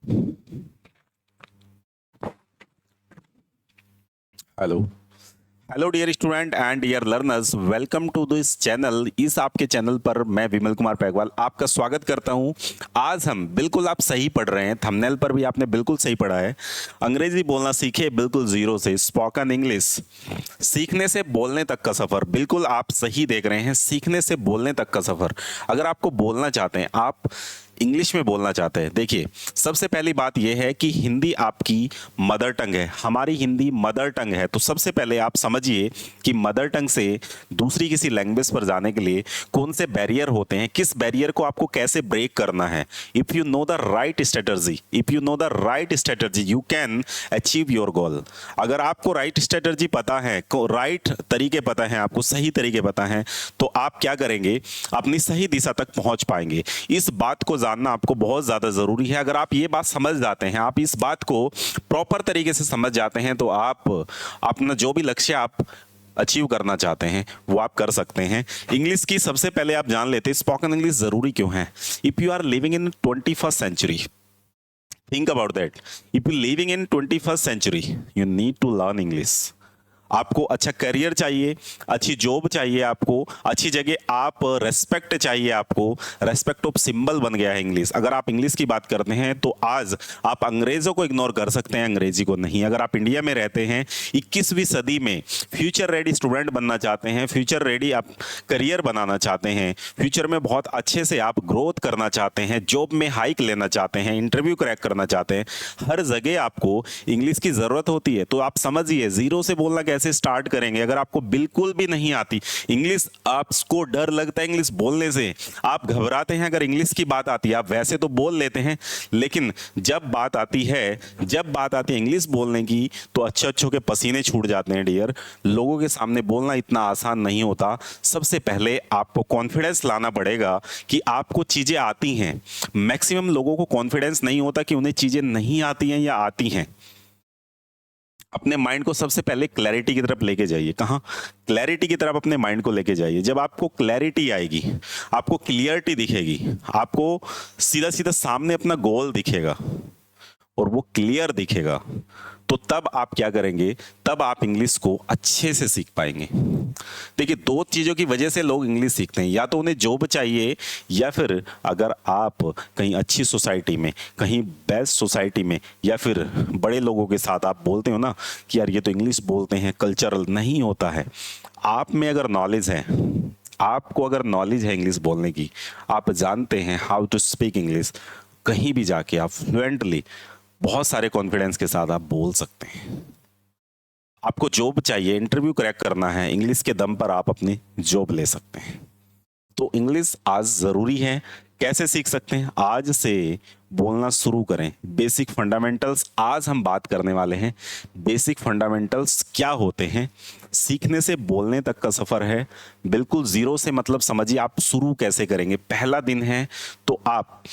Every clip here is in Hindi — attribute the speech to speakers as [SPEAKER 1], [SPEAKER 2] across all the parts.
[SPEAKER 1] Hello. Hello dear student and dear learners, welcome to this channel. इस आपके चैनल पर मैं विमल कुमार पैगवाल आपका स्वागत करता हूं। आज हम बिल्कुल आप सही पढ़ रहे हैं, थंबनेल पर भी आपने बिल्कुल सही पढ़ा है। अंग्रेजी बोलना सीखे बिल्कुल जीरो से, स्पोकन इंग्लिश सीखने से बोलने तक का सफर। बिल्कुल आप सही देख रहे हैं, सीखने से बोलने तक का सफर। अगर आपको बोलना चाहते हैं, आप इंग्लिश में बोलना चाहते हैं, देखिए सबसे पहली बात यह है कि हिंदी आपकी मदर टंग है। हमारी हिंदी मदर टंग है, तो सबसे पहले आप समझिए कि मदर टंग से दूसरी किसी लैंग्वेज पर जाने के लिए कौन से बैरियर होते हैं, किस बैरियर को आपको कैसे ब्रेक करना है। If you know the right strategy, if you know the right strategy, you can achieve your goal. अगर आपको राइट स्ट्रेटर्जी पता है, राइट तरीके पता है, आपको सही तरीके पता है, तो आप क्या करेंगे, अपनी सही दिशा तक पहुंच पाएंगे। इस बात को जानना आपको बहुत ज्यादा जरूरी है। अगर आप ये बात समझ जाते हैं, आप इस बात को प्रॉपर तरीके से समझ जाते हैं, तो आप अपना जो भी लक्ष्य आप अचीव करना चाहते हैं वो आप कर सकते हैं। इंग्लिश की सबसे पहले आप जान लेते हैं स्पोकन इंग्लिश जरूरी क्यों है। If you are living in 21st century, think about that. If you living in 21st century, you need to learn English. आपको अच्छा करियर चाहिए, अच्छी जॉब चाहिए, आपको अच्छी जगह, आप रेस्पेक्ट चाहिए, आपको रेस्पेक्ट ऑफ सिंबल बन गया है इंग्लिश। अगर आप इंग्लिश की बात करते हैं तो आज आप अंग्रेजों को इग्नोर कर सकते हैं, अंग्रेजी को नहीं। अगर आप इंडिया में रहते हैं 21वीं सदी में, फ्यूचर रेडी स्टूडेंट बनना चाहते हैं, फ्यूचर रेडी आप करियर बनाना चाहते हैं, फ्यूचर में बहुत अच्छे से आप ग्रोथ करना चाहते हैं, जॉब में हाइक लेना चाहते हैं, इंटरव्यू क्रैक करना चाहते हैं, हर जगह आपको इंग्लिश की जरूरत होती है। तो आप समझिए जीरो से बोलना कैसे स्टार्ट करेंगे। अगर आपको बिल्कुल भी नहीं आती इंग्लिश, आपको डर लगता है इंग्लिश बोलने से, आप घबराते हैं, अगर इंग्लिश की बात आती है, आप वैसे तो बोल लेते हैं, लेकिन जब बात आती है, जब बात आती है इंग्लिश बोलने की, तो अच्छे अच्छों के पसीने छूट जाते हैं डियर। लोगों के सामने बोलना इतना आसान नहीं होता। सबसे पहले आपको कॉन्फिडेंस लाना पड़ेगा कि आपको चीजें आती हैं। मैक्सिमम लोगों को कॉन्फिडेंस नहीं होता कि उन्हें चीजें नहीं आती हैं या आती हैं। अपने माइंड को सबसे पहले क्लैरिटी की तरफ लेके जाइए। कहाँ? क्लैरिटी की तरफ अपने माइंड को लेके जाइए। जब आपको क्लैरिटी आएगी, आपको क्लियरिटी दिखेगी, आपको सीधा सीधा सामने अपना गोल दिखेगा और वो क्लियर दिखेगा, तो तब आप क्या करेंगे, तब आप इंग्लिश को अच्छे से सीख पाएंगे। देखिए दो चीजों की वजह से लोग इंग्लिश सीखते हैं, या तो उन्हें जॉब चाहिए, या फिर अगर आप कहीं अच्छी सोसाइटी में, कहीं बेस्ट सोसाइटी में, या फिर बड़े लोगों के साथ आप बोलते हो ना कि यार ये तो इंग्लिश बोलते हैं, कल्चरल नहीं होता है। आप में अगर नॉलेज है, आपको अगर नॉलेज है इंग्लिश बोलने की, आप जानते हैं हाउ टू स्पीक इंग्लिश, कहीं भी जाके आप फ्लुएंटली बहुत सारे कॉन्फिडेंस के साथ आप बोल सकते हैं। आपको जॉब चाहिए, इंटरव्यू क्रैक करना है, इंग्लिश के दम पर आप अपनी जॉब ले सकते हैं। तो इंग्लिश आज जरूरी है। कैसे सीख सकते हैं? आज से बोलना शुरू करें। बेसिक फंडामेंटल्स आज हम बात करने वाले हैं। बेसिक फंडामेंटल्स क्या होते हैं? सीखने से बोलने तक का सफर है। बिल्कुल जीरो से, मतलब समझिए आप शुरू कैसे करेंगे। पहला दिन है, तो आप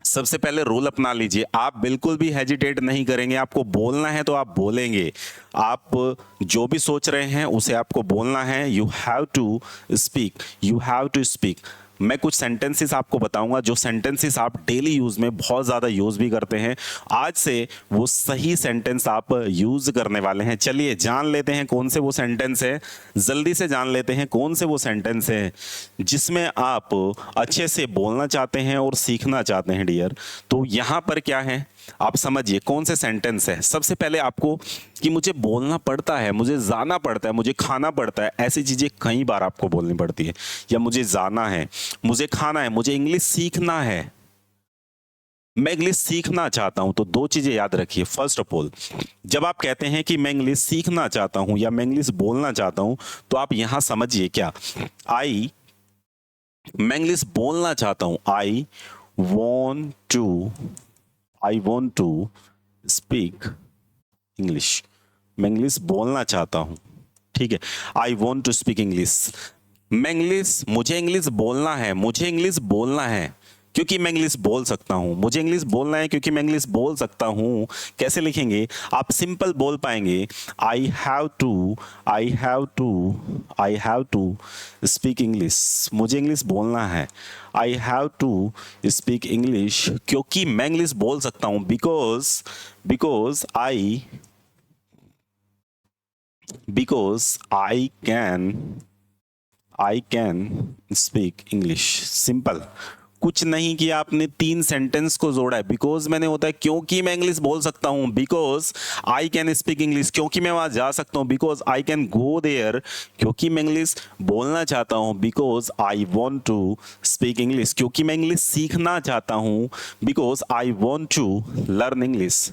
[SPEAKER 1] सबसे पहले रूल अपना लीजिए। आप बिल्कुल भी हेजिटेट नहीं करेंगे। आपको बोलना है तो आप बोलेंगे। आप जो भी सोच रहे हैं उसे आपको बोलना है। You have to speak, you have to speak. मैं कुछ सेंटेंसेस आपको बताऊंगा, जो सेंटेंसेस आप डेली यूज में बहुत ज्यादा यूज भी करते हैं। आज से वो सही सेंटेंस आप यूज करने वाले हैं। चलिए जान लेते हैं कौन से वो सेंटेंस है। जल्दी से जान लेते हैं कौन से वो सेंटेंस है जिसमें आप अच्छे से बोलना चाहते हैं और सीखना चाहते हैं डियर। तो यहां पर क्या है, आप समझिए कौन से सेंटेंस है। सबसे पहले आपको, कि मुझे बोलना पड़ता है, मुझे जाना पड़ता है, मुझे खाना पड़ता है, ऐसी चीजें कई बार आपको बोलनी पड़ती है। या मुझे जाना है, मुझे खाना है, मुझे इंग्लिश सीखना है, मैं इंग्लिश सीखना चाहता हूं। तो दो चीजें याद रखिए। फर्स्ट ऑफ ऑल, जब आप कहते हैं कि मैं इंग्लिश सीखना चाहता हूं या मैं इंग्लिश बोलना चाहता हूं, तो आप यहां समझिए क्या, आई, मैं इंग्लिश बोलना चाहता हूं, want to I want to speak English. मैं इंग्लिश बोलना चाहता हूं, ठीक है। I want to speak English. मैं इंग्लिश, मुझे इंग्लिश बोलना है, मुझे इंग्लिश बोलना है। क्योंकि मैं इंग्लिश बोल सकता हूं। मुझे इंग्लिश बोलना है क्योंकि मैं इंग्लिश बोल सकता हूं। कैसे लिखेंगे? आप सिंपल बोल पाएंगे, I have to, I have to, I have to speak English. मुझे इंग्लिश बोलना है। I have to speak English, क्योंकि मैं इंग्लिश बोल सकता हूं। Because I can speak English. Simple, कुछ नहीं किया आपने, 3 सेंटेंस को जोड़ा है। बिकॉज मैंने होता है क्योंकि मैं इंग्लिश बोल सकता हूं। Because I can speak English, क्योंकि मैं वहां जा सकता हूं। Because I can go there, क्योंकि मैं इंग्लिश बोलना चाहता हूं। Because I want to speak English, क्योंकि मैं इंग्लिश सीखना चाहता हूं। Because I want to learn English,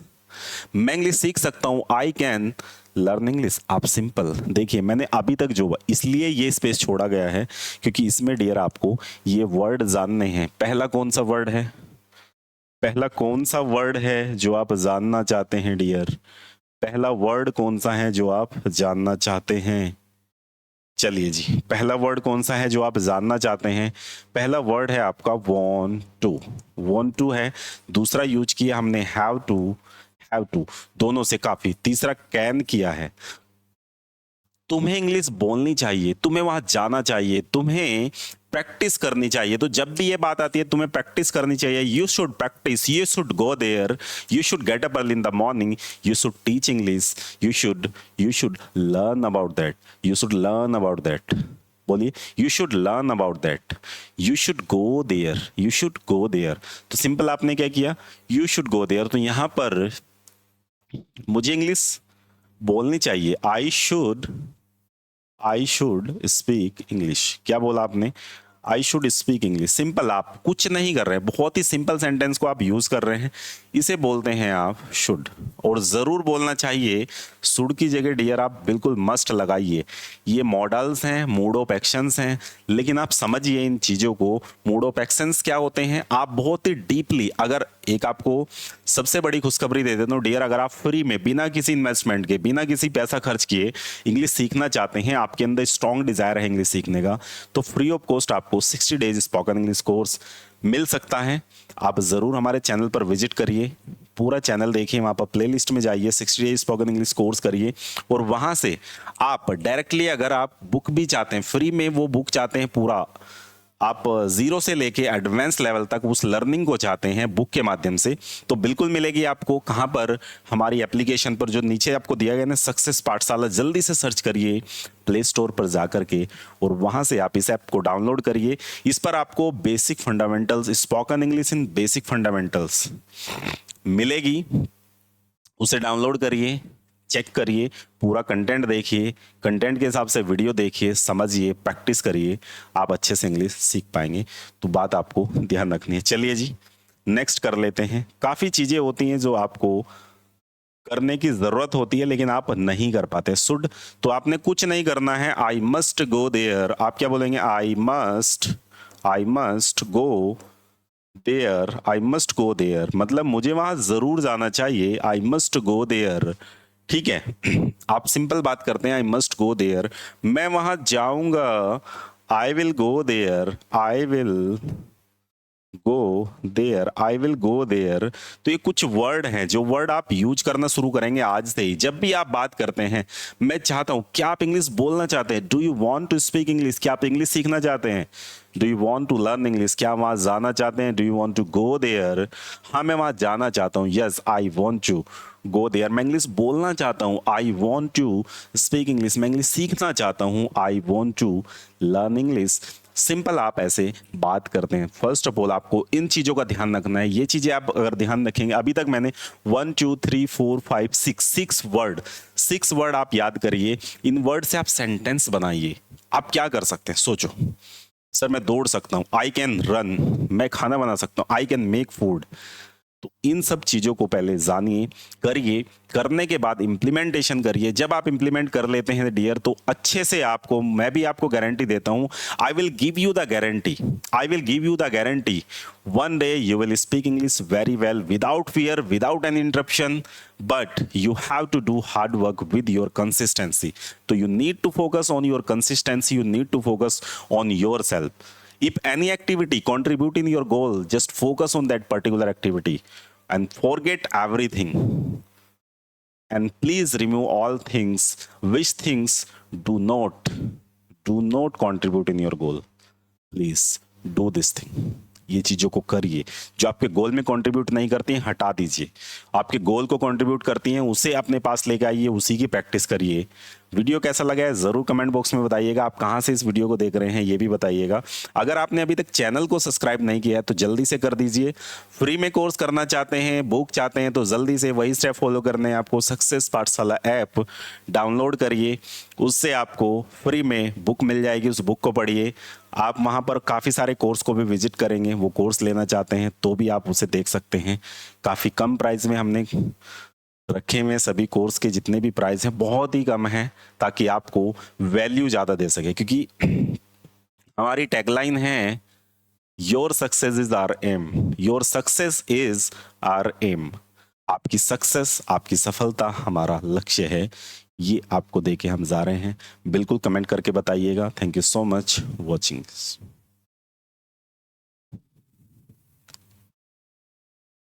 [SPEAKER 1] मैं इंग्लिश सीख सकता हूं। I can learn English. आप सिंपल देखिए, मैंने अभी तक जो इसलिए ये स्पेस छोड़ा गया है क्योंकि इसमें डियर आपको ये वर्ड जानने हैं। पहला कौन सा वर्ड है? पहला कौन सा वर्ड है जो आप जानना चाहते हैं डियर? पहला वर्ड कौन सा है जो आप जानना चाहते हैं? चलिए जी, पहला वर्ड कौन सा है जो आप जानना चाहते हैं? पहला वर्ड है आपका want टू। want टू है। दूसरा यूज किया हमने have टू, दोनों से काफी। तीसरा कैन किया है। तुम्हें इंग्लिश बोलनी चाहिए, तुम्हें वहां जाना चाहिए, तुम्हें प्रैक्टिस करनी चाहिए। तो जब भी ये बात आती है तुम्हें प्रैक्टिस करनी चाहिए। You should practice, you should go there, you should get up early in the morning, you should teach English, you should learn about that, you should learn about that. बोलिए, you should learn about that, you should go there, you should go there. तो सिंपल आपने क्या किया? You should go there. तो यहां पर मुझे इंग्लिश बोलनी चाहिए। I should speak English. क्या बोला आपने? आई शुड स्पीक इंग्लिश। सिंपल, आप कुछ नहीं कर रहे हैं, बहुत ही सिंपल सेंटेंस को आप यूज कर रहे हैं। इसे बोलते हैं आप शुड। और जरूर बोलना चाहिए, शुड की जगह डियर आप बिल्कुल मस्ट लगाइए। ये मॉडल्स हैं, मूड ऑफ एक्शंस हैं, लेकिन आप समझिए इन चीजों को। मूड ऑफ एक्शंस क्या होते हैं? आप बहुत ही डीपली, अगर एक आपको सबसे बड़ी खुशखबरी दे देता हूं डियर, अगर आप फ्री में बिना किसी इन्वेस्टमेंट के, बिना किसी पैसा खर्च किए इंग्लिश सीखना चाहते हैं, आपके अंदर स्ट्रॉन्ग डिजायर है इंग्लिश सीखने का, तो फ्री ऑफ कॉस्ट आपको 60 डेज स्पोकन इंग्लिश कोर्स मिल सकता है। आप जरूर हमारे चैनल पर विजिट करिए, पूरा चैनल देखिए, वहां पर प्लेलिस्ट में जाइए, 60 डेज स्पोकन इंग्लिश कोर्स करिए, और वहां से आप डायरेक्टली, अगर आप बुक भी चाहते हैं फ्री में, वो बुक चाहते हैं पूरा आप जीरो से लेके एडवांस लेवल तक उस लर्निंग को चाहते हैं बुक के माध्यम से, तो बिल्कुल मिलेगी आपको। कहां पर? हमारी एप्लीकेशन पर, जो नीचे आपको दिया गया ना, सक्सेस पाठशाला। जल्दी से सर्च करिए प्ले स्टोर पर जाकर के, और वहां से आप इस ऐप को डाउनलोड करिए। इस पर आपको basic fundamentals, spoken English in basic fundamentals मिलेगी। उसे डाउनलोड करिए, चेक करिए, पूरा कंटेंट देखिए, कंटेंट के हिसाब से वीडियो देखिए, समझिए, प्रैक्टिस करिए, आप अच्छे से इंग्लिश सीख पाएंगे। तो बात आपको ध्यान रखनी है। चलिए जी, नेक्स्ट कर लेते हैं। काफ़ी चीज़ें होती हैं जो आपको करने की ज़रूरत होती है लेकिन आप नहीं कर पाते। शुड, तो आपने कुछ नहीं करना है। आई मस्ट गो देयर, आप क्या बोलेंगे? I must go there, I must go there, मतलब मुझे वहां ज़रूर जाना चाहिए। आई मस्ट गो देयर, ठीक है। आप सिंपल बात करते हैं, आई मस्ट गो देयर, मैं वहां जाऊंगा। I will go there, I will go there, I will go there. तो ये कुछ वर्ड हैं जो वर्ड आप यूज करना शुरू करेंगे आज से ही। जब भी आप बात करते हैं, मैं चाहता हूं, क्या आप इंग्लिश बोलना चाहते हैं? Do you want to speak English? क्या आप इंग्लिश सीखना चाहते हैं? Do you want to learn English? क्या वहां जाना चाहते हैं? Do you want to go there? हाँ, मैं वहां जाना चाहता हूं। Yes, I want to go there. मैं इंग्लिश बोलना चाहता हूं। I want to speak English. मैं इंग्लिश सीखना चाहता हूं। I want to learn English. Simple आप ऐसे बात करते हैं। फर्स्ट ऑफ ऑल आपको इन चीजों का ध्यान रखना है। ये चीजें आप अगर ध्यान रखेंगे, अभी तक मैंने 1 2 3 4 5 6 वर्ड आप याद करिए। इन वर्ड से आप सेंटेंस बनाइए। आप क्या कर सकते हैं? सोचो, सर मैं दौड़ सकता हूं, आई कैन रन, मैं खाना बना सकता हूं, आई कैन मेक फूड। तो इन सब चीजों को पहले जानिए, करिए, करने के बाद इम्प्लीमेंटेशन करिए। जब आप इम्प्लीमेंट कर लेते हैं डियर, तो अच्छे से आपको, मैं भी आपको गारंटी देता हूं, I will give you the guarantee, I will give you the guarantee, one day you will speak English very well, without fear, without any interruption, but you have to do hard work with your consistency. So you need to focus on your consistency, you need to focus on yourself. If any activity contribute in your goal, just focus on that particular activity and forget everything. And please remove all things which things do not contribute in your goal. Please do this thing. ये चीजों को करिए जो आपके गोल में कंट्रीब्यूट नहीं करती हैं, हटा दीजिए। आपके गोल को कंट्रीब्यूट करती हैं, उसे अपने पास लेके आइए, उसी की प्रैक्टिस करिए। वीडियो कैसा लगा है जरूर कमेंट बॉक्स में बताइएगा। आप कहां से इस वीडियो को देख रहे हैं ये भी बताइएगा। अगर आपने अभी तक चैनल को सब्सक्राइब नहीं किया है तो जल्दी से कर दीजिए। फ्री में कोर्स करना चाहते हैं, बुक चाहते हैं तो जल्दी से वही स्टेप फॉलो करने हैं आपको। सक्सेस पाठशाला ऐप डाउनलोड करिए, उससे आपको फ्री में बुक मिल जाएगी, उस बुक को पढ़िए। आप वहाँ पर काफ़ी सारे कोर्स को भी विजिट करेंगे। वो कोर्स लेना चाहते हैं तो भी आप उसे देख सकते हैं। काफ़ी कम प्राइस में हमने रखे हुए सभी कोर्स के जितने भी प्राइस हैं बहुत ही कम है, ताकि आपको वैल्यू ज़्यादा दे सके। क्योंकि हमारी टैगलाइन है your success is our aim, your success is our aim. आपकी सक्सेस, आपकी सफलता हमारा लक्ष्य है। ये आपको देके हम जा रहे हैं। बिल्कुल कमेंट करके बताइएगा। Thank you so much watching.